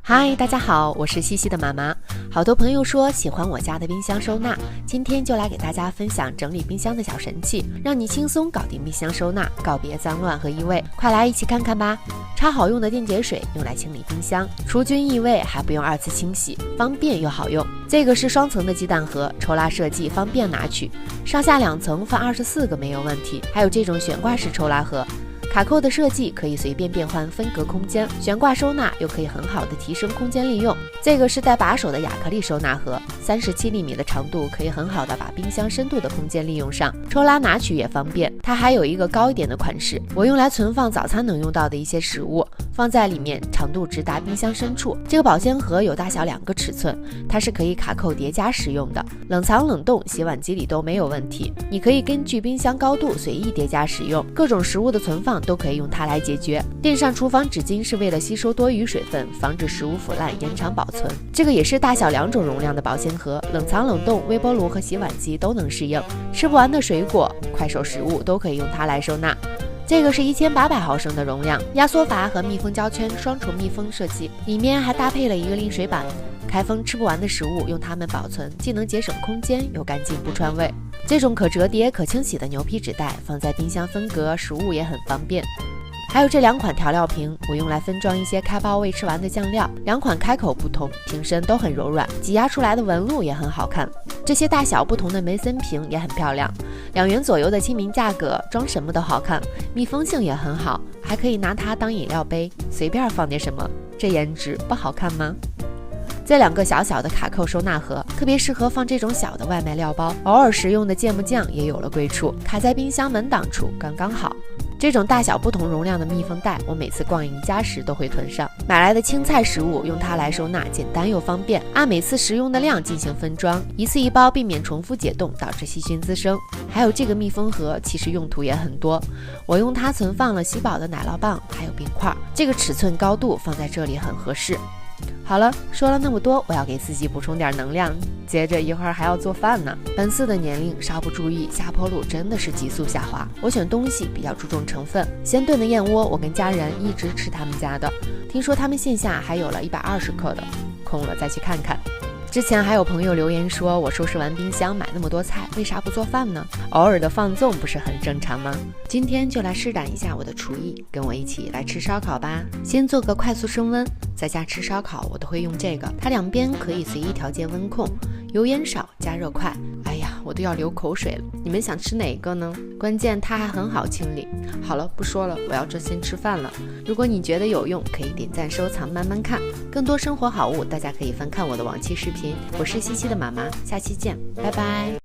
嗨，大家好，我是西西的妈妈。好多朋友说喜欢我家的冰箱收纳，今天就来给大家分享整理冰箱的小神器，让你轻松搞定冰箱收纳，告别脏乱和异味。快来一起看看吧！超好用的电解水用来清理冰箱，除菌异味，还不用2次清洗，方便又好用。这个是双层的鸡蛋盒，抽拉设计，方便拿取，上下2层放24个没有问题。还有这种悬挂式抽拉盒。卡扣的设计可以随便变换分隔空间，悬挂收纳又可以很好的提升空间利用。这个是带把手的亚克力收纳盒，37厘米的长度可以很好的把冰箱深度的空间利用上，抽拉拿取也方便。它还有一个高一点的款式，我用来存放早餐能用到的一些食物，放在里面，长度直达冰箱深处。这个保鲜盒有大小2个尺寸，它是可以卡扣叠加使用的，冷藏冷冻洗碗机里都没有问题。你可以根据冰箱高度随意叠加使用，各种食物的存放都可以用它来解决。垫上厨房纸巾是为了吸收多余水分，防止食物腐烂，延长保存。这个也是大小2种容量的保鲜盒，冷藏冷冻、微波炉和洗碗机都能适应。吃不完的水果、快手食物都可以用它来收纳。这个是1800毫升的容量，压缩阀和密封胶圈双重密封设计，里面还搭配了一个沥水板。开封吃不完的食物用它们保存，既能节省空间又干净不串味。这种可折叠可清洗的牛皮纸袋放在冰箱分隔，食物也很方便。还有这2款调料瓶，我用来分装一些开包未吃完的酱料，2款开口不同，瓶身都很柔软，挤压出来的纹路也很好看。这些大小不同的梅森瓶也很漂亮，2元左右的亲民价格，装什么都好看，密封性也很好，还可以拿它当饮料杯，随便放点什么，这颜值不好看吗？这2个小小的卡扣收纳盒，特别适合放这种小的外卖料包，偶尔食用的芥末酱也有了归处，卡在冰箱门档处刚刚好。这种大小不同容量的密封袋，我每次逛宜家时都会囤上。买来的青菜食物用它来收纳，简单又方便，按每次食用的量进行分装，一次一包，避免重复解冻导致细菌滋生。还有这个密封盒，其实用途也很多，我用它存放了喜宝的奶酪棒，还有冰块，这个尺寸高度放在这里很合适。好了，说了那么多，我要给自己补充点能量，接着一会儿还要做饭呢。本次的年龄稍不注意，下坡路真的是急速下滑。我选东西比较注重成分，鲜炖的燕窝，我跟家人一直吃他们家的，听说他们线下还有了120克的，空了再去看看。之前还有朋友留言说我收拾完冰箱买那么多菜，为啥不做饭呢？偶尔的放纵不是很正常吗？今天就来施展一下我的厨艺，跟我一起来吃烧烤吧。先做个快速升温，在家吃烧烤我都会用这个，它2边可以随意调节温控，油烟少，加热快。哎呀，我都要流口水了，你们想吃哪个呢？关键它还很好清理。好了，不说了，我要专心吃饭了。如果你觉得有用，可以点赞收藏慢慢看，更多生活好物大家可以翻看我的往期视频。我是西西的妈妈，下期见，拜拜。